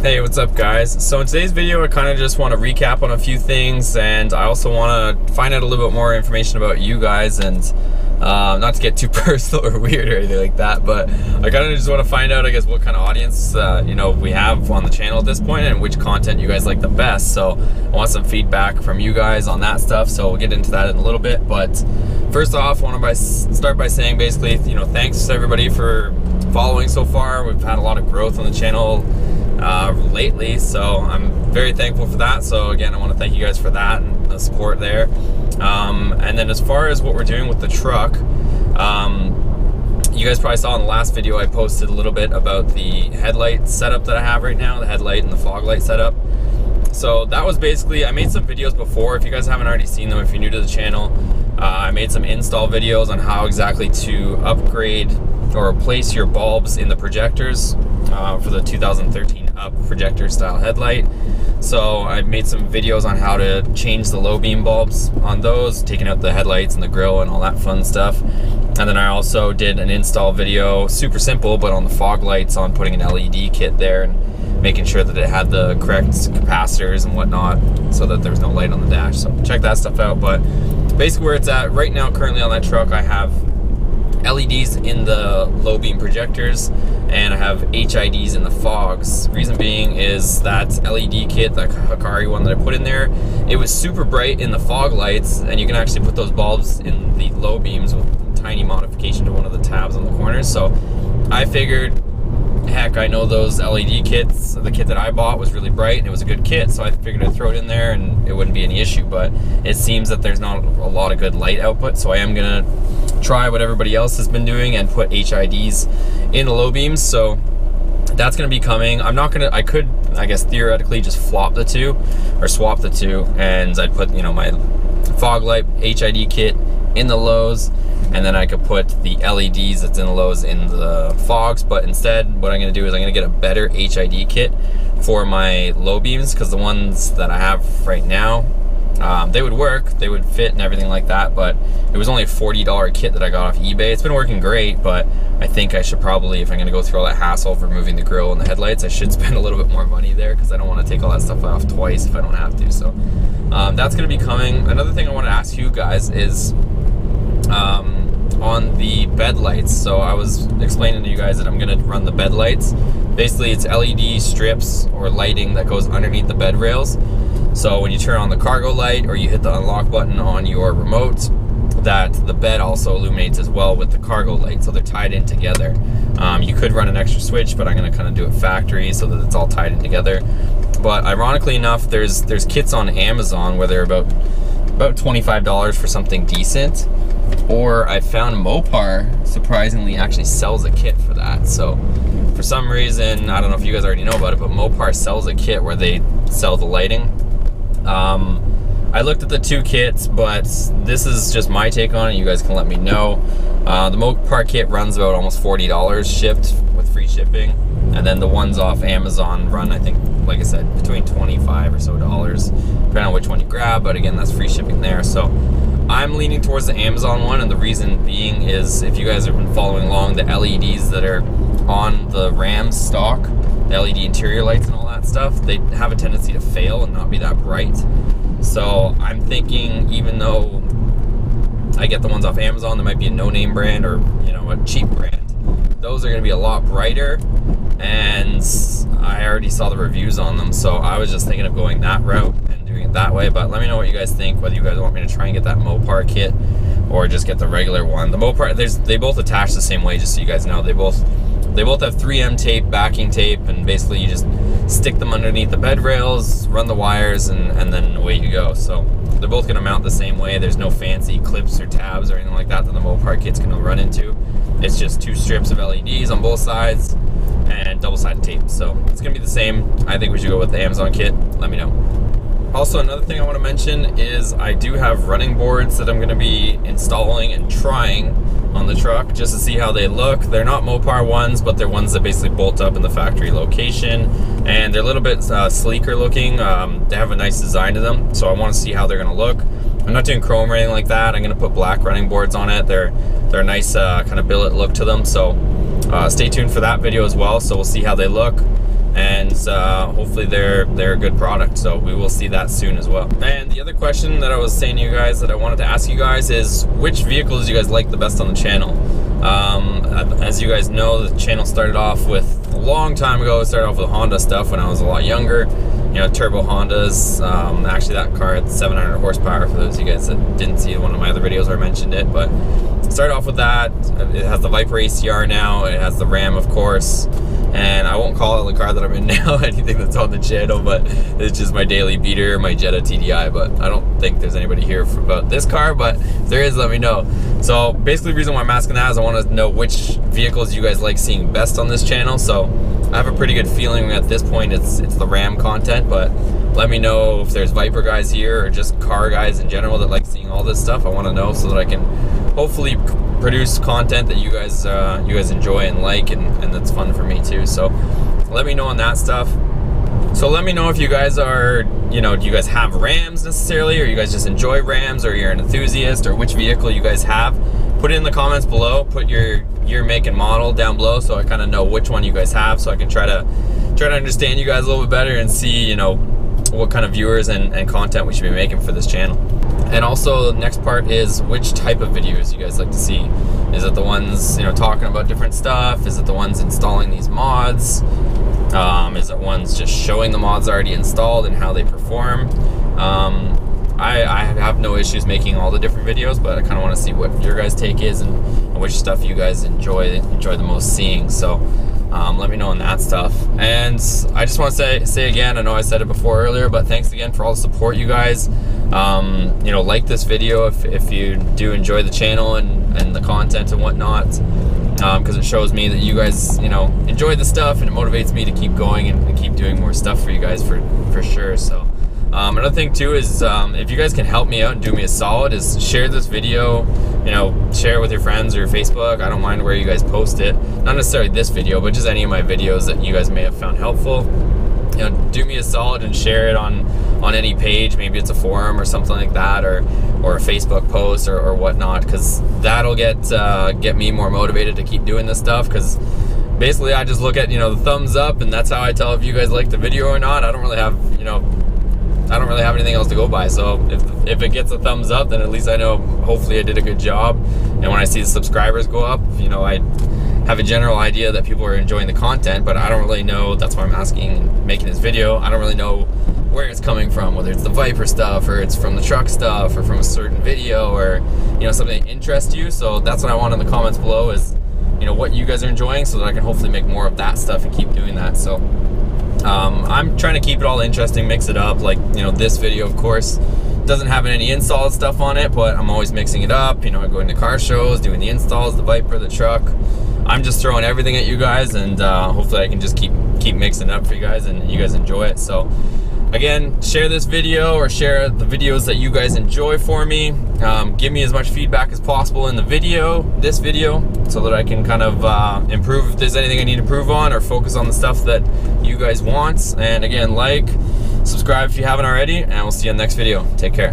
Hey, what's up guys? So in today's video I kind of just want to recap on a few things, and I also want to find out a little bit more information about you guys, and not to get too personal or weird or anything like that, but I kind of just want to find out, I guess, what kind of audience we have on the channel at this point and which content you guys like the best. So I want some feedback from you guys on that stuff, so we'll get into that in a little bit. But first off, I want to start by saying basically, thanks to everybody for following so far. We've had a lot of growth on the channel lately, so I'm very thankful for that. So again, I want to thank you guys for that and the support there. And then as far as what we're doing with the truck, you guys probably saw in the last video I posted a little bit about the headlight setup that I have right now, the headlight and the fog light setup. So that was basically, I made some videos before. If you guys haven't already seen them, if you're new to the channel, I made some install videos on how exactly to upgrade or replace your bulbs in the projectors for the 2013 up projector style headlight. So I made some videos on how to change the low beam bulbs on those, taking out the headlights and the grille and all that fun stuff. And then I also did an install video, super simple, but on the fog lights, on putting an LED kit there and making sure that it had the correct capacitors and whatnot so that there was no light on the dash. So check that stuff out. But basically where it's at right now currently on that truck, I have LEDs in the low beam projectors and I have HIDs in the fogs. Reason being is that LED kit, that Hikari one that I put in there, it was super bright in the fog lights, and you can actually put those bulbs in the low beams with tiny modification to one of the tabs on the corners. So I figured, heck, I know those LED kits, the kit that I bought was really bright and it was a good kit, so I figured I'd throw it in there and it wouldn't be any issue. But it seems that there's not a lot of good light output, so I am gonna try what everybody else has been doing and put HIDs in the low beams. So that's gonna be coming. I could, I guess, theoretically just flop the two or swap the two, and I'd put, my fog light HID kit in the lows, and then I could put the LEDs that's in the lows in the fogs. But instead, what I'm gonna do is I'm gonna get a better HID kit for my low beams, because the ones that I have right now, they would work, they would fit and everything like that, but it was only a $40 kit that I got off eBay. It's been working great, but I think I should probably, if I'm gonna go through all that hassle of removing the grille and the headlights, I should spend a little bit more money there, because I don't want to take all that stuff off twice if I don't have to. So that's gonna be coming. Another thing I want to ask you guys is on the bed lights. So I was explaining to you guys that I'm gonna run the bed lights. Basically it's LED strips or lighting that goes underneath the bed rails. So when you turn on the cargo light or you hit the unlock button on your remote, that the bed also illuminates as well with the cargo light, so they're tied in together. You could run an extra switch, but I'm gonna kind of do it factory so that it's all tied in together. But ironically enough, there's kits on Amazon where they're about $25 for something decent. Or I found Mopar surprisingly actually sells a kit for that. So for some reason, I don't know if you guys already know about it, but Mopar sells a kit where they sell the lighting. I looked at the two kits, but this is just my take on it. You guys can let me know. The Mopar kit runs about almost $40 shipped with free shipping, and then the ones off Amazon run, I think, like I said, between $25 or so, depending on which one you grab, but again, that's free shipping there. So I'm leaning towards the Amazon one, and the reason being is, if you guys have been following along, the LEDs that are on the Ram stock, the LED interior lights and all that stuff, they have a tendency to fail and not be that bright. So I'm thinking, even though I get the ones off Amazon, there might be a no-name brand or a cheap brand, those are going to be a lot brighter, and I already saw the reviews on them, so I was just thinking of going that route and doing it that way. But let me know what you guys think, whether you guys want me to try and get that Mopar kit or just get the regular one. The Mopar, they both attach the same way, just so you guys know. They both have 3M tape, backing tape, and basically you just stick them underneath the bed rails, run the wires, and then away you go. So they're both gonna mount the same way. There's no fancy clips or tabs or anything like that the Mopar kit's gonna run into. It's just two strips of LEDs on both sides and double-sided tape. So it's gonna be the same. I think we should go with the Amazon kit. Let me know. Also, another thing I want to mention is I do have running boards that I'm going to be installing and trying on the truck just to see how they look. They're not Mopar ones, but they're ones that basically bolt up in the factory location, and they're a little bit sleeker looking. They have a nice design to them, so I want to see how they're going to look. I'm not doing chrome or anything like that. I'm going to put black running boards on it. They're a nice kind of billet look to them, so stay tuned for that video as well. So we'll see how they look. and hopefully they're a good product, so we will see that soon as well. And the other question that I was saying to you guys that I wanted to ask you guys is, which vehicles do you guys like the best on the channel? As you guys know, the channel started off with, a long time ago, it started off with Honda stuff when I was a lot younger, you know, turbo Hondas. Actually that car had 700 horsepower, for those of you guys that didn't see one of my other videos where I mentioned it, but it started off with that. It has the Viper ACR now, it has the Ram, of course, and I won't call it the car that I'm in now, anything that's on the channel, but it's just my daily beater, my Jetta TDI. But I don't think there's anybody here about this car, but if there is, let me know. So basically the reason why I'm asking that is I want to know which vehicles you guys like seeing best on this channel. So I have a pretty good feeling at this point it's the Ram content, but let me know if there's Viper guys here or just car guys in general that like seeing all this stuff. I want to know so that I can hopefully produce content that you guys enjoy and like, and that's fun for me too. So let me know on that stuff. So let me know if you guys are, you know, do you guys have Rams necessarily, or you guys just enjoy Rams, or you're an enthusiast, or which vehicle you guys have. Put it in the comments below, put your make and model down below so I kind of know which one you guys have, so I can try to understand you guys a little bit better and see, you know, what kind of viewers and content we should be making for this channel. And also the next part is which type of videos you guys like to see. Is it the ones, you know, talking about different stuff? Is it the ones installing these mods? Is it ones just showing the mods already installed and how they perform? I have no issues making all the different videos, but I kind of want to see what your guys' take is and which stuff you guys enjoy the most seeing. So let me know on that stuff. And I just want to say again, I know I said it before earlier, but thanks again for all the support, you guys. You know, like this video if you do enjoy the channel and the content and whatnot, because it shows me that you guys, you know, enjoy the stuff, and it motivates me to keep going and keep doing more stuff for you guys for sure. So another thing too is, if you guys can help me out and do me a solid, is share this video, you know, share it with your friends or your Facebook. I don't mind where you guys post it, not necessarily this video, but just any of my videos that you guys may have found helpful. You know, do me a solid and share it on any page. Maybe it's a forum or something like that, or a Facebook post or whatnot, because that'll get me more motivated to keep doing this stuff. Because basically I just look at, you know, the thumbs up, and that's how I tell if you guys like the video or not. I don't really have, you know, I don't really have anything else to go by. So if it gets a thumbs up, then at least I know hopefully I did a good job. And when I see the subscribers go up, you know, I have a general idea that people are enjoying the content, but I don't really know. That's why I'm asking, making this video. I don't really know where it's coming from, whether it's the Viper stuff, or it's from the truck stuff, or from a certain video, or, you know, something that interests you. So that's what I want in the comments below, is, you know, what you guys are enjoying, so that I can hopefully make more of that stuff and keep doing that. So I'm trying to keep it all interesting, mix it up. Like, you know, this video, of course, doesn't have any installed stuff on it, but I'm always mixing it up. You know, I go into car shows, doing the installs, the Viper, the truck. I'm just throwing everything at you guys, and hopefully I can just keep mixing it up for you guys, and you guys enjoy it. So again, share this video, or share the videos that you guys enjoy for me. Give me as much feedback as possible in this video, so that I can kind of improve if there's anything I need to improve on, or focus on the stuff that you guys want. And again, like, subscribe if you haven't already, and we'll see you in the next video. Take care.